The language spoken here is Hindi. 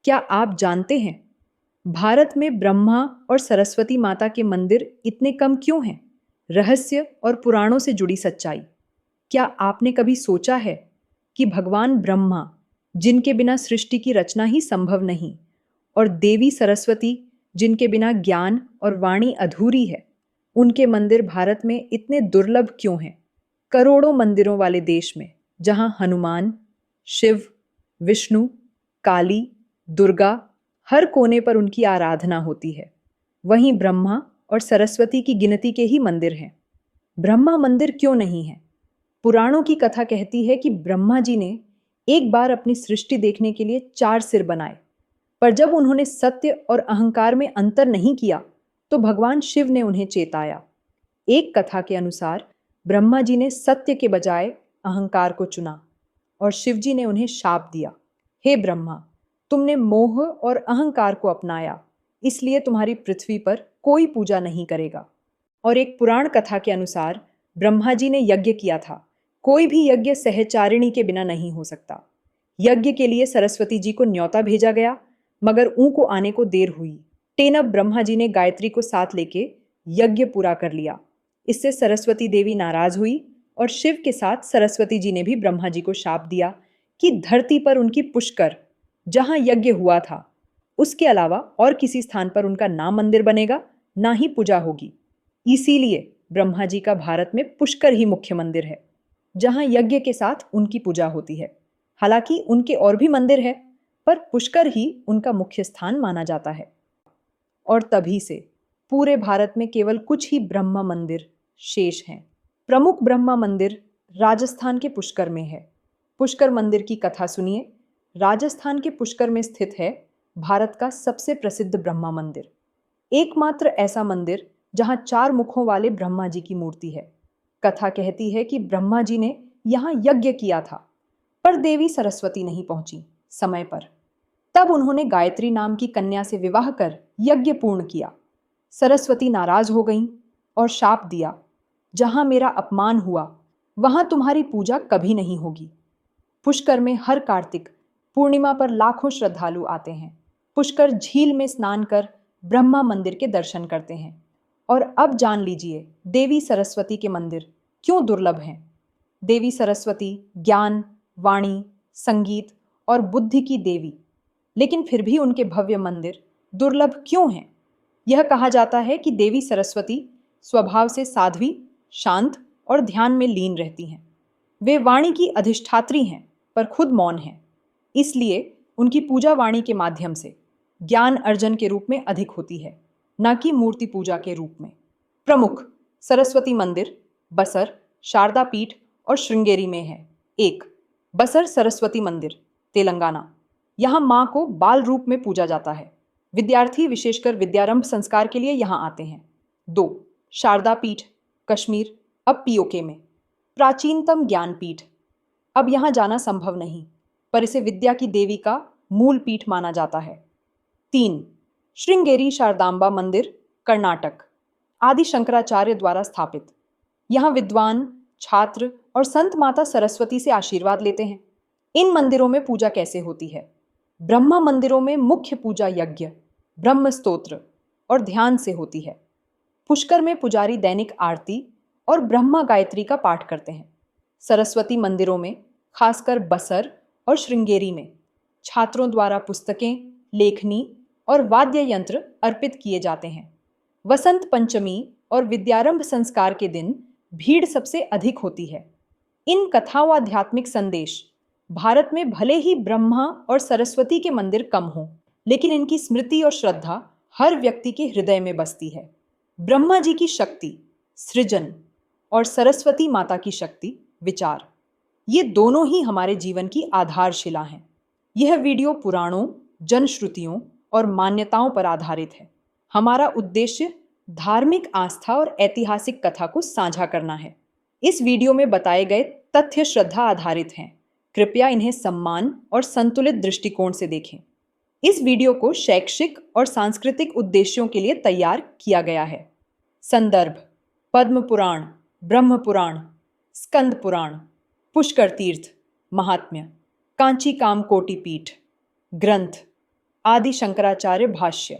क्या आप जानते हैं भारत में ब्रह्मा और सरस्वती माता के मंदिर इतने कम क्यों हैं? रहस्य और पुराणों से जुड़ी सच्चाई। क्या आपने कभी सोचा है कि भगवान ब्रह्मा, जिनके बिना सृष्टि की रचना ही संभव नहीं, और देवी सरस्वती, जिनके बिना ज्ञान और वाणी अधूरी है, उनके मंदिर भारत में इतने दुर्लभ क्यों हैं? करोड़ों मंदिरों वाले देश में, जहां हनुमान, शिव, विष्णु, काली, दुर्गा, हर कोने पर उनकी आराधना होती है, वहीं ब्रह्मा और सरस्वती की गिनती के ही मंदिर हैं। ब्रह्मा मंदिर क्यों नहीं है? पुराणों की कथा कहती है कि ब्रह्मा जी ने एक बार अपनी सृष्टि देखने के लिए 4 सिर बनाए, पर जब उन्होंने सत्य और अहंकार में अंतर नहीं किया, तो भगवान शिव ने उन्हें चेताया। एक कथा के अनुसार ब्रह्मा जी ने सत्य के बजाय अहंकार को चुना और शिव जी ने उन्हें शाप दिया। हे ब्रह्मा, तुमने मोह और अहंकार को अपनाया, इसलिए तुम्हारी पृथ्वी पर कोई पूजा नहीं करेगा। और एक पुराण कथा के अनुसार ब्रह्मा जी ने यज्ञ किया था। कोई भी यज्ञ सहचारिणी के बिना नहीं हो सकता। यज्ञ के लिए सरस्वती जी को न्योता भेजा गया, मगर ऊँ को आने को देर हुई। टेनब ब्रह्मा जी ने गायत्री को साथ लेके यज्ञ पूरा कर लिया। इससे सरस्वती देवी नाराज हुई और शिव के साथ सरस्वती जी ने भी ब्रह्मा जी को शाप दिया कि धरती पर उनकी पुष्कर, जहां यज्ञ हुआ था, उसके अलावा और किसी स्थान पर उनका ना मंदिर बनेगा, ना ही पूजा होगी। इसीलिए ब्रह्मा जी का भारत में पुष्कर ही मुख्य मंदिर है, जहां यज्ञ के साथ उनकी पूजा होती है। हालांकि उनके और भी मंदिर है, पर पुष्कर ही उनका मुख्य स्थान माना जाता है। और तभी से पूरे भारत में केवल कुछ ही ब्रह्मा मंदिर शेष हैं। प्रमुख ब्रह्मा मंदिर राजस्थान के पुष्कर में है। पुष्कर मंदिर की कथा सुनिए। राजस्थान के पुष्कर में स्थित है भारत का सबसे प्रसिद्ध ब्रह्मा मंदिर, एकमात्र ऐसा मंदिर जहां 4 मुखों वाले ब्रह्मा जी की मूर्ति है। कथा कहती है कि ब्रह्मा जी ने यहाँ यज्ञ किया था, पर देवी सरस्वती नहीं पहुंची समय पर। तब उन्होंने गायत्री नाम की कन्या से विवाह कर यज्ञ पूर्ण किया। सरस्वती नाराज हो गईं और शाप दिया, जहां मेरा अपमान हुआ, वहां तुम्हारी पूजा कभी नहीं होगी। पुष्कर में हर कार्तिक पूर्णिमा पर लाखों श्रद्धालु आते हैं। पुष्कर झील में स्नान कर ब्रह्मा मंदिर के दर्शन करते हैं। और अब जान लीजिए देवी सरस्वती के मंदिर क्यों दुर्लभ हैं। देवी सरस्वती ज्ञान, वाणी, संगीत और बुद्धि की देवी, लेकिन फिर भी उनके भव्य मंदिर दुर्लभ क्यों हैं? यह कहा जाता है कि देवी सरस्वती स्वभाव से साध्वी, शांत और ध्यान में लीन रहती हैं। वे वाणी की अधिष्ठात्री हैं, पर खुद मौन हैं। इसलिए उनकी पूजा वाणी के माध्यम से ज्ञान अर्जन के रूप में अधिक होती है, न कि मूर्ति पूजा के रूप में। प्रमुख सरस्वती मंदिर बसर, शारदा पीठ और श्रृंगेरी में है। 1. बसर सरस्वती मंदिर, तेलंगाना। यहाँ माँ को बाल रूप में पूजा जाता है। विद्यार्थी विशेषकर विद्यारंभ संस्कार के लिए यहाँ आते हैं। 2. शारदा पीठ, कश्मीर, अब पीओके में। प्राचीनतम ज्ञानपीठ। अब यहाँ जाना संभव नहीं, पर इसे विद्या की देवी का मूल पीठ माना जाता है। 3. श्रृंगेरी शारदांबा मंदिर, कर्नाटक, आदि शंकराचार्य द्वारा स्थापित। यहाँ विद्वान, छात्र और संत माता सरस्वती से आशीर्वाद लेते हैं। इन मंदिरों में पूजा कैसे होती है? ब्रह्मा मंदिरों में मुख्य पूजा यज्ञ, ब्रह्म स्तोत्र और ध्यान से होती है। पुष्कर में पुजारी दैनिक आरती और ब्रह्मा गायत्री का पाठ करते हैं। सरस्वती मंदिरों में, खासकर बसर और श्रृंगेरी में, छात्रों द्वारा पुस्तकें, लेखनी और वाद्य यंत्र अर्पित किए जाते हैं। वसंत पंचमी और विद्यारंभ संस्कार के दिन भीड़ सबसे अधिक होती है। इन कथाओं व आध्यात्मिक संदेश भारत में भले ही ब्रह्मा और सरस्वती के मंदिर कम हों, लेकिन इनकी स्मृति और श्रद्धा हर व्यक्ति के हृदय में बसती है। ब्रह्मा जी की शक्ति सृजन और सरस्वती माता की शक्ति विचार, ये दोनों ही हमारे जीवन की आधारशिला हैं। यह वीडियो पुराणों, जनश्रुतियों और मान्यताओं पर आधारित है। हमारा उद्देश्य धार्मिक आस्था और ऐतिहासिक कथा को साझा करना है। इस वीडियो में बताए गए तथ्य श्रद्धा आधारित हैं। कृपया इन्हें सम्मान और संतुलित दृष्टिकोण से देखें। इस वीडियो को शैक्षिक और सांस्कृतिक उद्देश्यों के लिए तैयार किया गया है। संदर्भ: पद्म पुराण, ब्रह्म पुराण, स्कंद पुराण, पुष्कर तीर्थ, महात्म्य, कांची कामकोटि पीठ। ग्रंथ: आदि शंकराचार्य भाष्य।